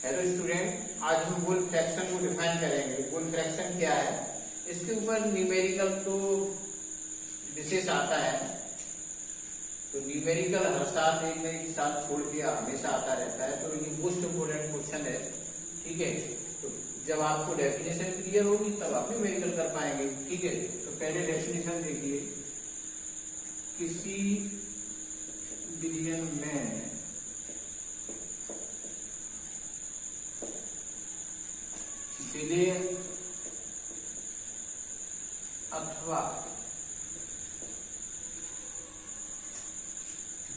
Hello student, आज हम mole fraction को डिफाइन करेंगे। मोल फ्रैक्शन क्या है, इसके ऊपर न्यूमेरिकल तो विशेष आता है। तो न्यूमेरिकल हर साल एक न एक साल छोड़ के हमेशा आता रहता है, तो ये मोस्ट इम्पोर्टेंट क्वेश्चन है। ठीक है, तो जब आपको डेफिनेशन क्लियर होगी तब आप न्यूमेरिकल कर पाएंगे। ठीक है, तो पहले डेफिनेशन देखिए। किसी बिलियन में विलय अथवा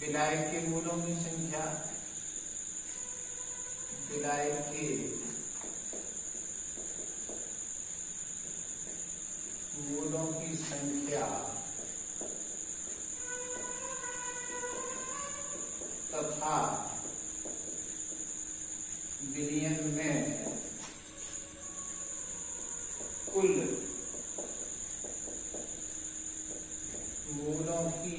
विलय के मूलों की संख्या, विलय के मूलों की संख्या तथा बिलियन में कुल मूलों की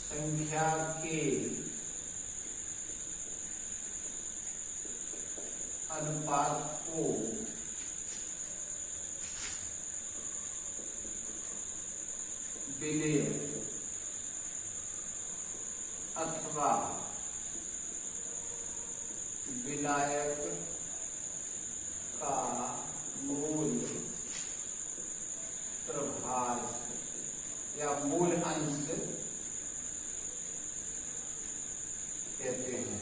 संख्या के अनुपात को विलय अथवा विलायक का मूल प्रभाज या मूल अंश कहते हैं।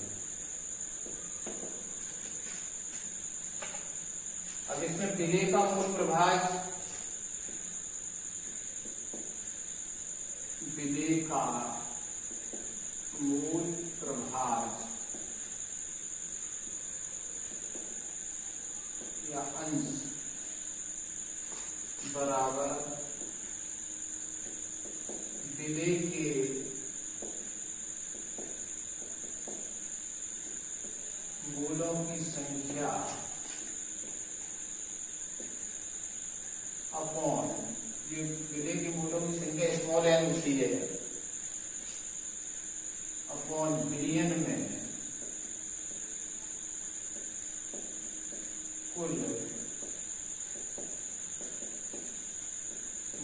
अब इसमें विलय का मूल प्रभाज, विलय का मूल प्रभाज या अंश बराबर विलय के मूलों की संख्या अपॉन, ये विलय के मूलों की संख्या स्मॉल एन होती है, अपॉन बिलियन में कुल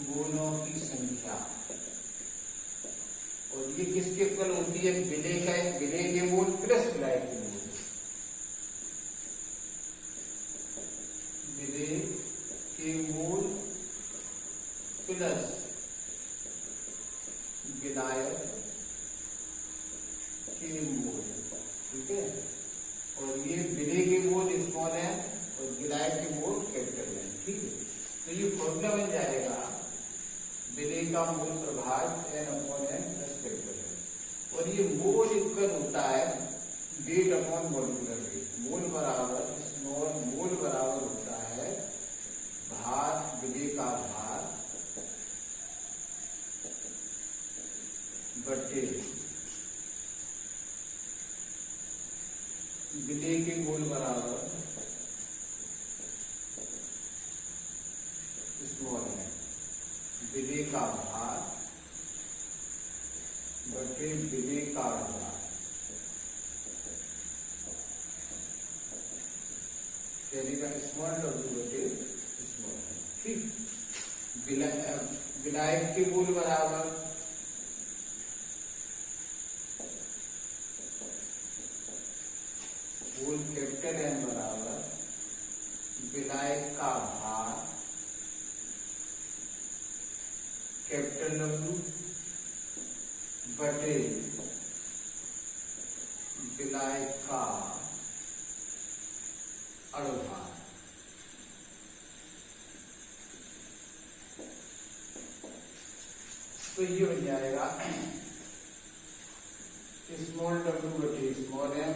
मूलों की संख्या। और ये किसके इक्वल होती है? विलय के मूल प्लस विलय के मूल। विलय के मूल प्लस विलायक के मूल। ठीक है, और ये विलय के मूल स्मॉल है और विलायक के मूल कैपिटल है। ठीक है, तो ये फॉर्मूला बन जाएगा विलय का मूल प्रभाज N upon N plus capital है। और ये मोल इक्वल होता है weight upon molecular weight. Mole बराबर स्मॉल, मोल बराबर होता है भार, विलय का भार बटे विलय के मूल बराबर स्मॉल है, विलय का भार बटे विलय का भार। यानी का स्मॉल डब्ल्यू बटे स्मॉल है। ठीक, विलायक के मूल बराबर मूल कैपिटल एन बराबर विलायक का भार कैपिटल डब्ल्यू बटे विलायक का अणुभार। तो ये बन जाएगा स्मॉल डब्ल्यू बटे स्मॉल एम,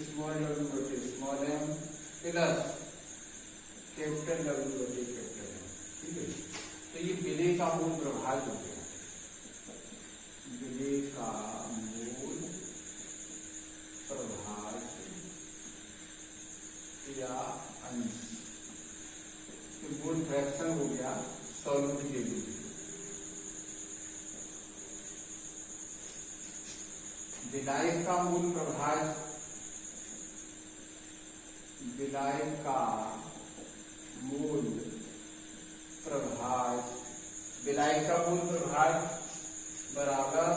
स्मॉल डब्ल्यू बटे small M plus capital W बटे कैपिटल एम। ठीक है, तो ये विलय का मूल प्रभाज हो गया। विलय का मूल प्रभाज या अंश, मूल फ्रैक्शन हो गया सॉल्यूट के लिए। विलायक का मूल प्रभाज, विलायक का मूल प्रभाज, विलायक का मूल प्रभाज बराबर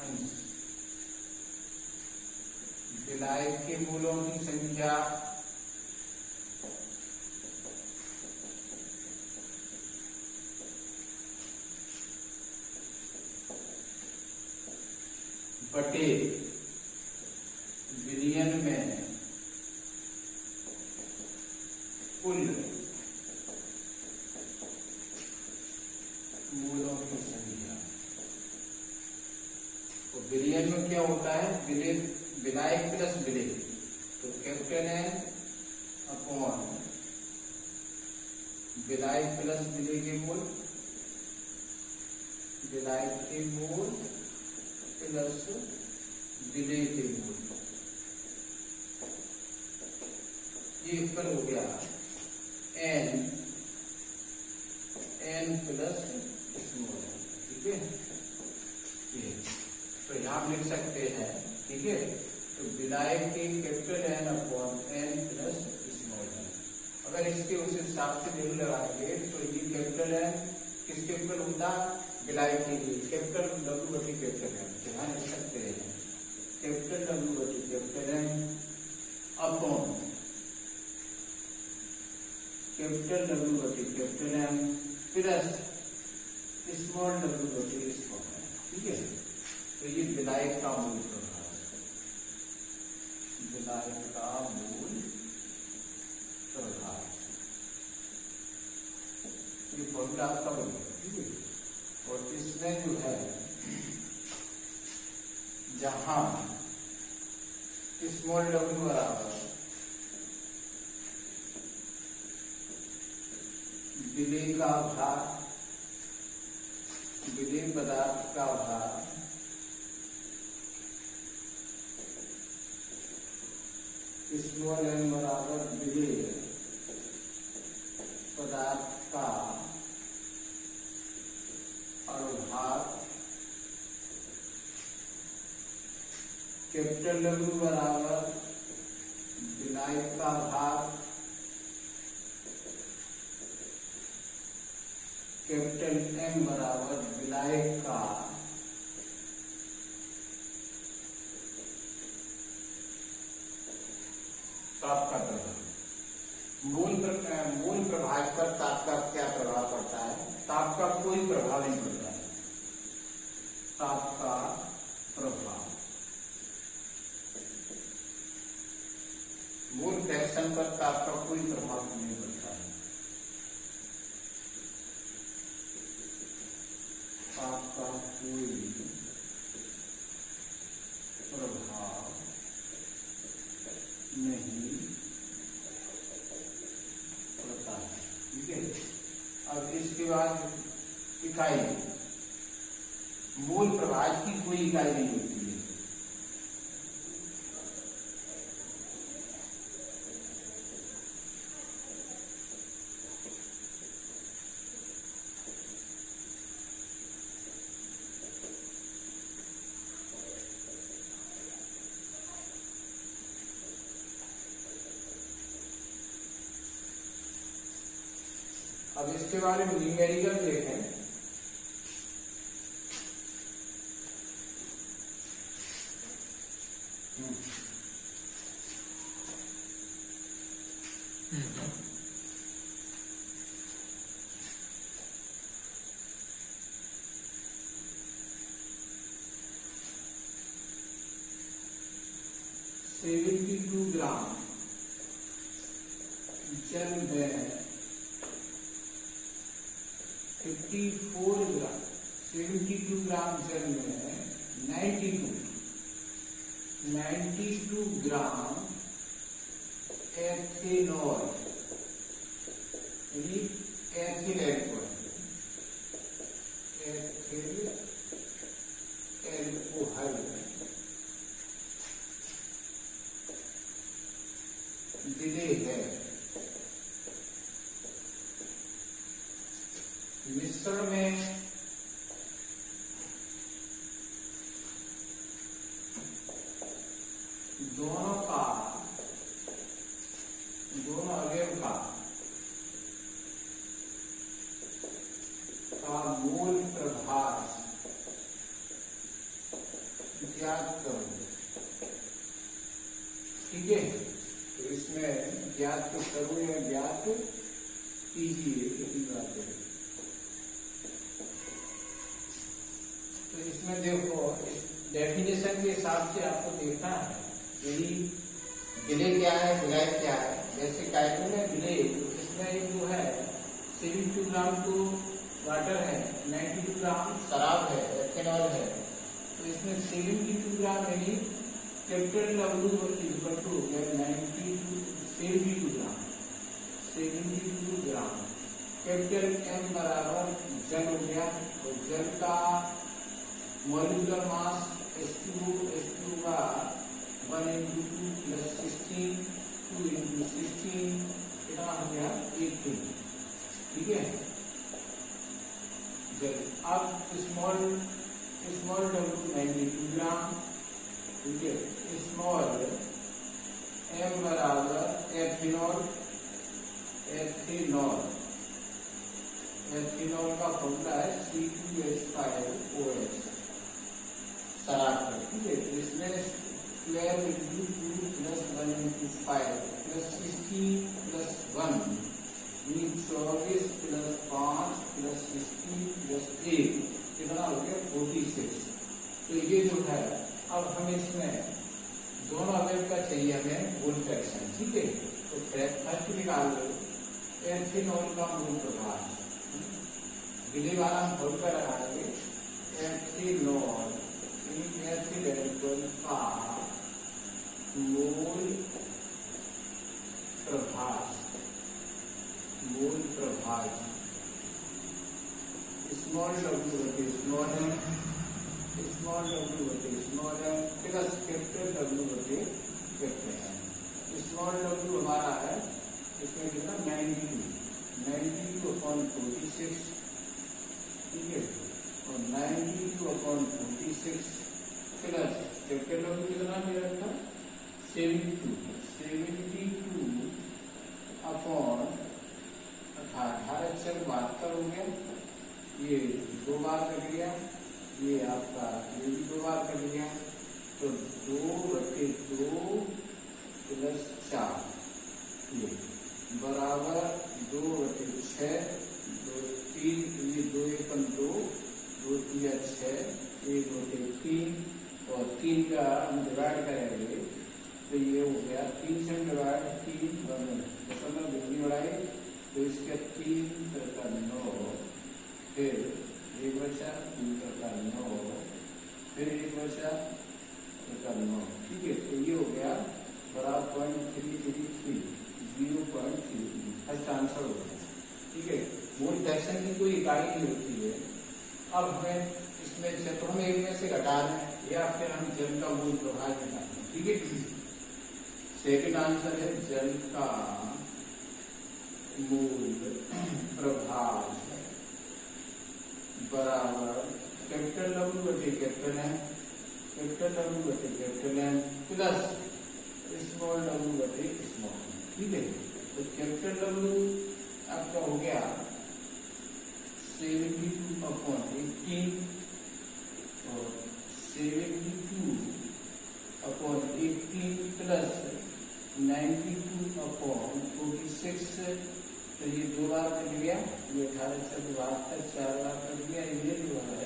अंश विलायक के मूलों की संख्या बटे विलयन में कुल मूलों की संख्या। तो विलयन में क्या होता है, विलायक प्लस विलय, तो कैपिटल एन अपॉन विलायक प्लस विलय के मूल, विलायक के मूल प्लस विलय के मूल, ये ऊपर हो गया एन प्लस स्मॉल, ठीक है। ये तो यहां लिख सकते हैं, ठीक है। तो विलायक के capital N upon N plus small N, अगर इसके उस हिसाब से वैल्यू लगाएंगे तो ये कैपिटल एन किसके ऊपर होता, विलायक के लिए कैपिटल डब्ल्यू बटी कैपिटल एन, यहाँ लिख सकते हैं कैपिटल डब्ल्यू बटी capital N upon capital W बटी capital N plus small W बटी स्मॉल एन, ठीक है। तो ये विलायक का मूल प्रभाव है, विलायक का मूल प्रभाव, ये फॉर्मूला आपका बन गया, ठीक है। और इसमें जो है जहां स्मॉल डब्ल्यू बराबर विलय का भाग, विलय पदार्थ का भाग स्मॉल एन बराबर विलय पदार्थ का अनुभाग कैपिटल डब्ल्यू बराबर विलायक का भाग कैपिटल एम बराबर विलायक का ताप का प्रभाव। मूल प्रभाव पर ताप का क्या प्रभाव पड़ता है, ताप का कोई प्रभाव नहीं पड़ता है, ताप का प्रभाव मूल फ्रैक्शन पर ताप का कोई प्रभाव नहीं पड़ता है, ताप का कोई प्रभाव नहीं पड़ता है, ठीक है। अब इसके बाद इकाई, मूल प्रभाव की कोई इकाई नहीं होती है, अब इसके बारे में न्यूमेरिकल देखें। $72 ग्राम जल में 54 ग्राम, 72 ग्राम जल में 92 ग्राम एथेनॉल, यानी एथिल एल्कोहल विलय है, मिश्रण में दोनों अवयव का मूल प्रभास ज्ञात करो। ठीक है, तो इसमें ज्ञात करो या ज्ञात कीजिए कितनी बात है। तो इसमें देखो, इस डेफिनेशन के हिसाब से आपको देखना है यदि विलेय क्या है, विलाय क्या है। जैसे कार्टून है विलेय, तो इसमें जो है 72 ग्राम तो वाटर है, 92 ग्राम शराब है, एथेनॉल है। तो इसमें 72 ग्राम यानी capital W equal to 72 gram, 72 gram. Capital M बराबर जल हो गया, तो जल का मॉलिक्यूलर मास H2 का 1 × 2 + 16, 2 × 16 कितना हो गया 18। ठीक है, जल। अब स्मॉल W 92 ग्राम। ठीक है, स्मॉल M बराबर एथेनॉल का फॉर्मूला है C2H5OH शराब का। ठीक है, इसमें 12 × 2 + 1 × 5 + 16 + 1 24 + 5 + 16 + 1 कितना हो गया 46। तो ये जो है, अब हम इसमें दोनों अवयव का चाहिए हमें मोल फ्रैक्शन। ठीक है, तो फर्स्ट निकाल लो एथेनॉल का मोल प्रभाव। विलेय वाला हम खोल कर लगाएंगे एथेनॉल का मोल प्रभाव स्मॉल W बटे small m plus capital W बटे कैपिटल M। स्मॉल W हमारा है, इसमें कितना 92/46। ठीक है, और 92/46 प्लस कैपिटल W कितना मेरा था 72 अपॉन 18 हो गया। ये 2 बार कट गया, ये आपका ये भी 2 बार कट गया, तो 2/2 + 4 ये बराबर 2/6, 2 3 ये 2 × 2 2 × 6 1/3 और 3 का हम डिवाइड करेंगे तो ये हो गया 3 से डिवाइड 3 दशमलव दूरी बढ़ाई, तो इसके 3 × 9, फिर 1 बचा 3 × 9, फिर 1 बचा 9। ठीक है, तो ये हो गया बराबर 0.333 फर्स्ट आंसर हो गया। ठीक है, मोल फ्रैक्शन की कोई इकाई नहीं होती है। अब हमें इसमें तो हमें एक में से घटाना है या फिर हम जल का मोल प्रभाव घटाना है। ठीक है, सेकेंड आंसर है जल का मूल प्रभाव बराबर कैपिटल W बटे capital M plus small W बटे स्मॉल। ठीक है, तो कैपिटल W आपका हो गया 72/18 और 72/18 प्लस 92/46। तो ये 2 बार कट गया, ये 18 से 72 4 बार कट गया, ये जो है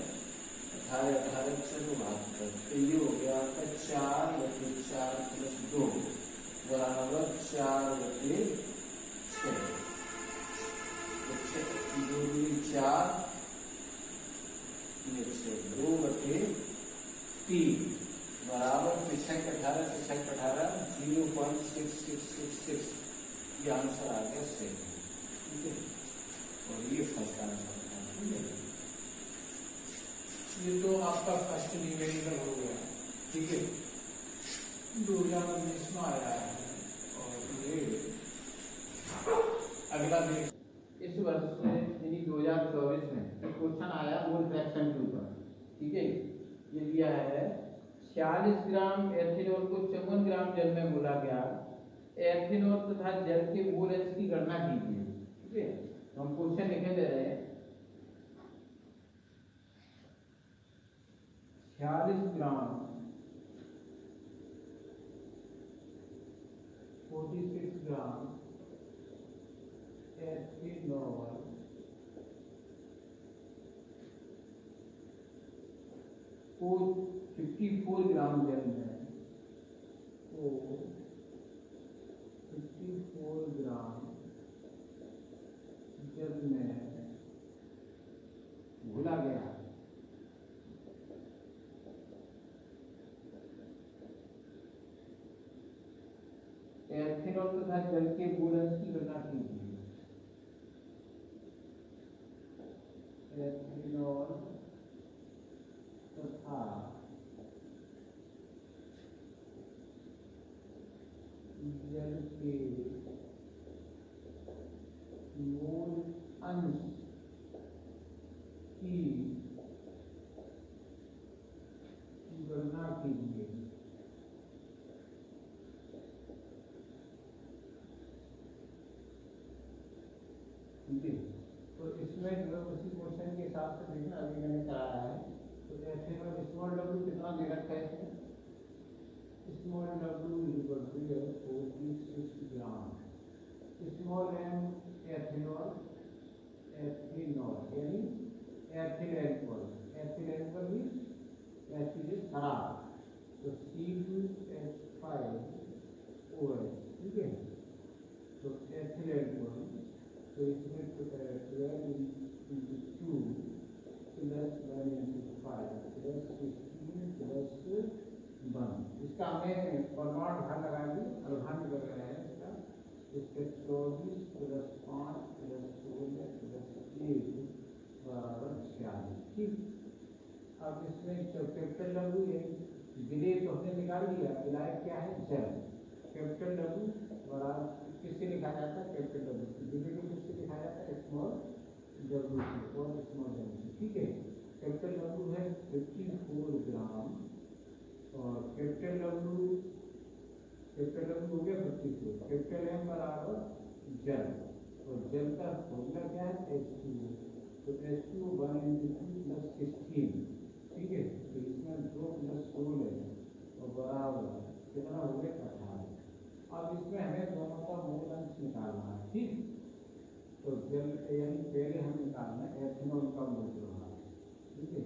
18 से 72। तो ये हो गया आपका 4/4 + 2 बराबर 4/6। 2 × 4 2/3 बराबर 18 0.6666। ये आंसर आ गया सेकंड। ठीक है, और ये फर्स्ट आंसर था। ठीक है, ये तो आपका फर्स्ट न्यूमेरिकल हो गया। ठीक है, 2019 में आया है। और ये अगला देख इस वर्ष में यानी 2024 में क्वेश्चन आया मोल फ्रैक्शन के ऊपर, ठीक है। ये दिया है 46 ग्राम एथेनॉल को 54 ग्राम जल में घोला गया, एथेनॉल तथा जल के मोल अंश की गणना कीजिए, ठीक है। तो हम क्वेश्चन लिखे दे रहे हैं 46 ग्राम 46 ग्राम एथेनॉल को 54 ग्राम जल में, को 54 ग्राम जल में घुला गया। एथेनॉल तथा जल के मोल अंश की गणना कीजिए। एथेनॉल तथा जल के मोल अंश की गणना कीजिए। ठीक है, तो इसमें जो उसी क्वेश्चन के हिसाब से देखना अभी मैंने कराया है। तो एथेनॉल स्मॉल डब्ल्यू कितना दे रखा है इसमें, small W equal to 46 gram, small M ethanol, ethanol यानी एथिल एल्कोहल, एथिल एल्कोहल भी एसिड खराब, तो C2H5OH, ठीक है। तो एथिल एल्कोहल, तो इसमें तो 12 into 2 plus 1 into 5 plus 16 plus 1, इसका हमें परमाणु भार लगा दी, अर्धांग लग रहा है इसका, इसके 24 प्लस 5 प्लस 16 प्लस 1 बराबर 46, ठीक। अब इसमें कैपिटल लघु विलेय तो हमने निकाल दिया, विलायक क्या है जल, कैपिटल लघु बराबर किससे लिखा जाता है, कैपिटल लघु, विलेय को किससे लिखा जाता है, स्मॉल डब्ल्यू से और स्मॉल डब्ल्यू, ठीक है। कैपिटल लघु है 54 ग्राम और कैपिटल लघु हो गया 54, कैपिटल एम बराबर जल, और जल का फॉर्मूला क्या है H2O, तो H2O 1 into 2 प्लस 16, ठीक है। तो इसमें 2 प्लस 16 और बराबर कितना हो गया 18। अब इसमें हमें दोनों का मोल अंश निकालना है, ठीक। तो जल यानी पहले हम निकालना है एथेनॉल का मोल प्रभाव, ठीक है।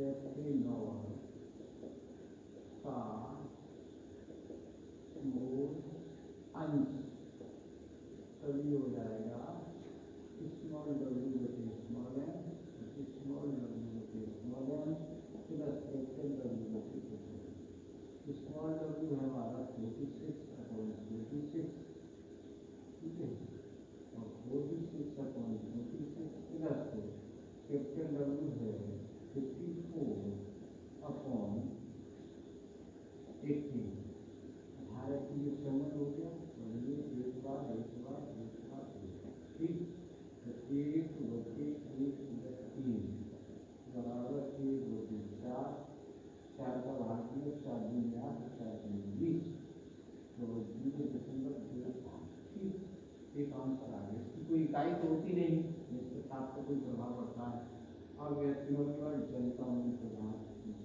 एथेनॉल का मोल अंश तभी हो जाएगा स्मॉल डब्ल्यू बटे स्मॉल एम, स्मॉल डब्ल्यू बटे small M plus capital W बटे कैपिटल। स्मॉल डब्ल्यू है हमारा 46/46, ठीक है, और 46/46 प्लस कैपिटल डब्ल्यू है 54/18, 18 की जो समझ हो गया, और ये एक बार ठीक, तो 1 बटे 1 प्लस 3 बराबर 1 बटे 4, 4 का भाग दिया, 4 दिन 8, 4 दिन 20, तो 0.25, ठीक। एक आंसर आ गया, इसकी कोई इकाई तो होती नहीं, जिसके साथ कोई प्रभाव पड़ता है। अब एथेनॉल का जल का मूल प्रभाव,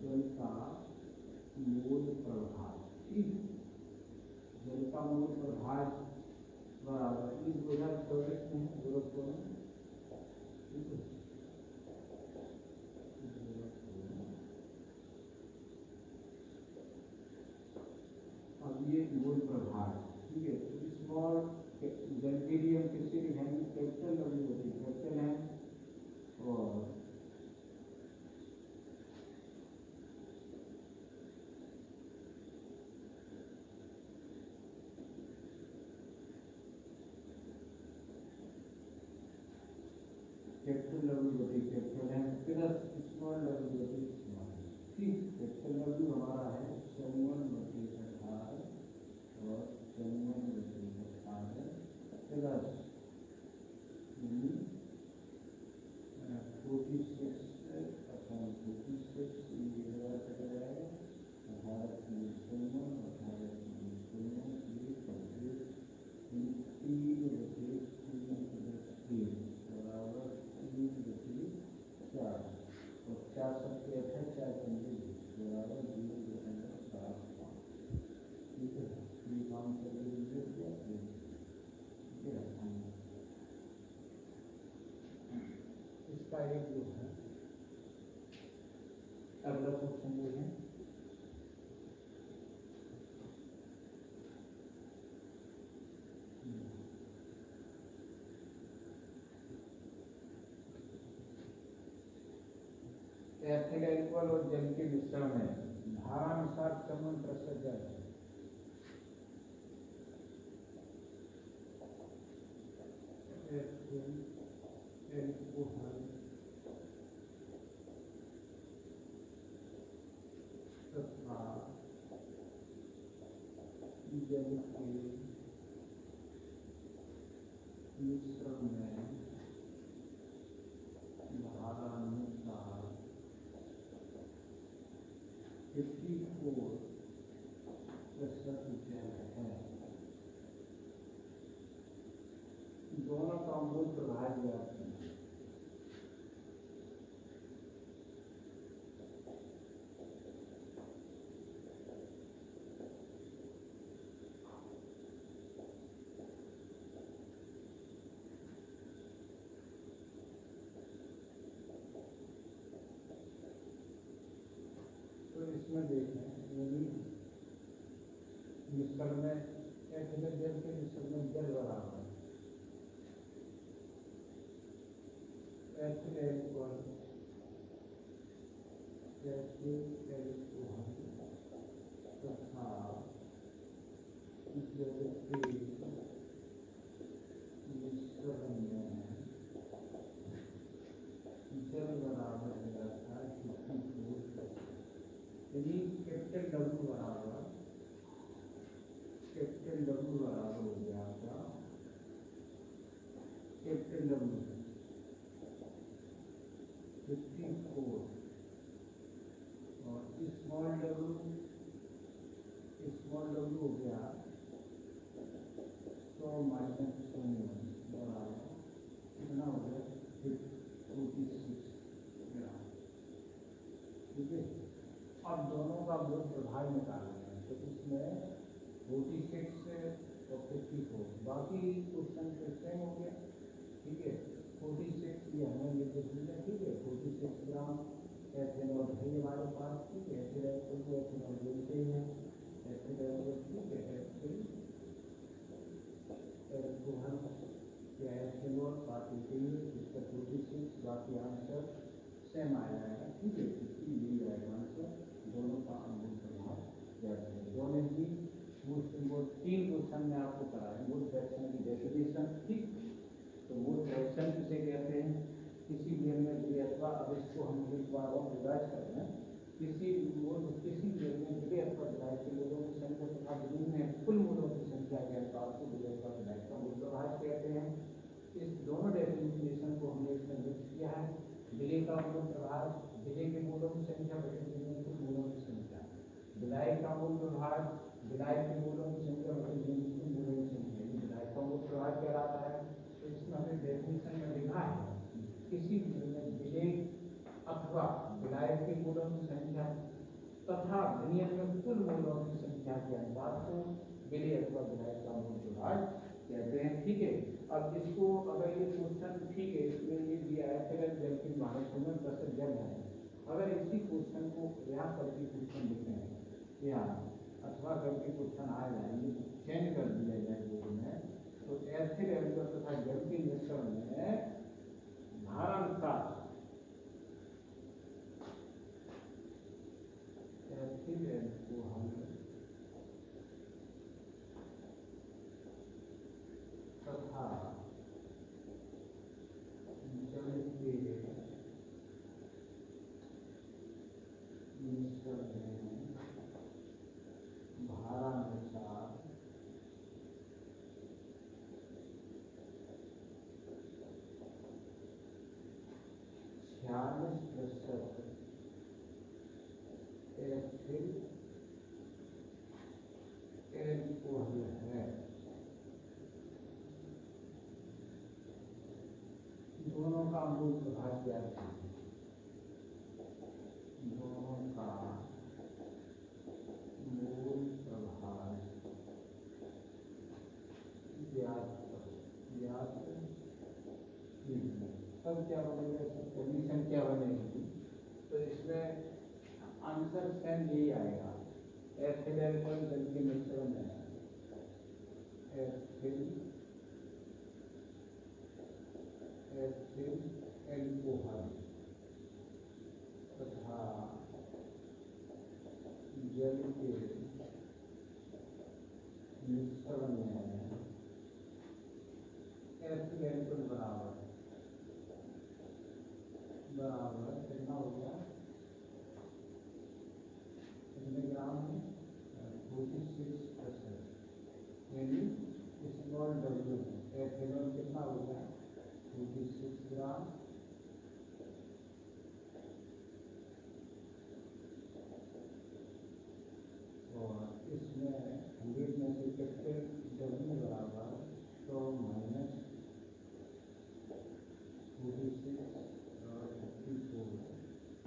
जल का मूल प्रभाव, ठीक, जल का मूल प्रभाव बराबर इस 2024 में गोरखपुर में, ठीक है। अब ये मूल प्रभाव, ठीक है। तो स्मॉल जल के लिए हम किससे लिखेंगे, कैपिटल डब्ल्यू बटे कैपिटल एम, और कैपिटल डब्ल्यू बटे capital M plus small W बटे स्मॉल, ठीक। कैपिटल डब्ल्यू हमारा है 54/18 और 54/18 प्लस का एक जो है अगला क्वेश्चन देखें। एथिल अल्कोहल और जल के मिश्रण में धारानुसार चमन प्रसज्जा है। एथिल अल्कोहल तथा जल के मिश्रण में धारानुसार 54% है। दोनों का मूल प्रभाव ज्ञात है। तो इसमें देखें मिश्रण में एथिल जल के मिश्रण में जल बराबर एथिल अल्कोहल तथा जल के मिश्रण में जल बराबर हो जाता है। यदि कैपिटल डब्ल्यू बराबर हो गया था कैपिटल डब्ल्यू 54 और स्मॉल डब्ल्यू हो गया तो माइनस बराबर कितना हो गया 46 ग्राम। ठीक है, अब दोनों का बहुत प्रभाव निकालना है। तो इसमें 46 और 54 बाकी क्वेश्चन तो सेम हो गया। ठीक है, 46 ये हमें ये देख लिया। ठीक है, 46 ग्राम एथेनॉल है हमारे पास। ठीक है, एथेनॉल बोलते हैं एथेनॉल। ठीक है, एल्कोहल या एथेनॉल बात होती है इसका 46 बाकी आंसर सेम आ जाएगा। ठीक है, यही आएगा आंसर। दोनों का मूल प्रभाव जैसे दोनों ही मूल 3 क्वेश्चन में आपको कराएंगे। मूल फ्रैक्शन की डेफिनेशन। ठीक, तो मूल फ्रैक्शन किसे कहते हैं? किसी व्यंजन के अथवा अब इसको हम एक बार और रिवाइज कर रहे हैं। किसी व्यंजन के अथवा विधायक के मूलों की संख्या तथा विभिन्न में कुल मूलों की संख्या के अनुसार को विधायक का विधायक का मूल प्रभाव कहते हैं। इस दोनों डेफिनेशन को हमने इसमें मिक्स किया है। विलय का मूल प्रभाव विलय के मूलों की संख्या बटे विलय के मूलों की संख्या। विधायक का मूल प्रभाव विधायक के मूलों की संख्या बटे विलय के मूलों की संख्या। विधायक का मूल प्रभाव कहलाता है। तो इसमें हमने डेफिनेशन में लिखा है किसी विलय अथवा विधायक के मूलों की संख्या तथा विलयन में कुल मूलों की संख्या के अनुपात को विलय अथवा विधायक का मूल प्रभाव कहते हैं। ठीक है, अब इसको अगर ये क्वेश्चन ठीक है इसमें ये दिया है फिर जल की मानक में 10 जल है। अगर इसी क्वेश्चन को यहाँ करके क्वेश्चन लिखे हैं यहाँ अथवा करके क्वेश्चन आ जाएंगे चेंज कर दिया जाए में तो एथिल अल्कोहल तथा जल के मिश्रण में धारानुसार एथिल अल्कोहल तथा जल के मिश्रण में धारानुसार 46% एथिल अल्कोहल है। दोनों का मूल प्रभाव क्या है? दोनों का मूल प्रभाव ज्ञात तब क्या बनेगा, इसमें कंडीशन क्या बनेगी, तो इसमें आंसर सेम यही आएगा, एथिल एल्कोहल जल के मिश्रण है, एथिल एल्कोहल तथा जल के मिश्रण में एथिल एल्कोहल बराबर कितना हो गया, कितने ग्राम में, 46%, यानी स्मॉल डब्ल्यू में एथेनॉल कितना हो गया, 46 ग्राम, और इसमें 100 में से कितने डब्ल्यू बराबर 100 माइनस 46 और 54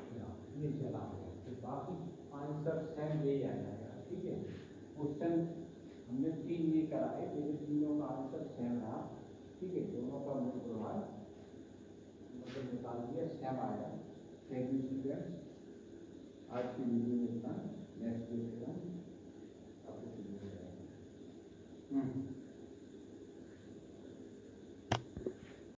ग्राम, ये चला गया। तो बाकी आंसर सेम यही आ जाएगा, ठीक है। क्वेश्चन हमने 3 ये कराए, लेकिन तीनों का आंसर सेम रहा, ठीक है। दोनों का मूल प्रभाव मतलब निकाल दिया, सेम आया। थैंक यू स्टूडेंट्स, आज की वीडियो में इतना, नेक्स्ट वीडियो में आपको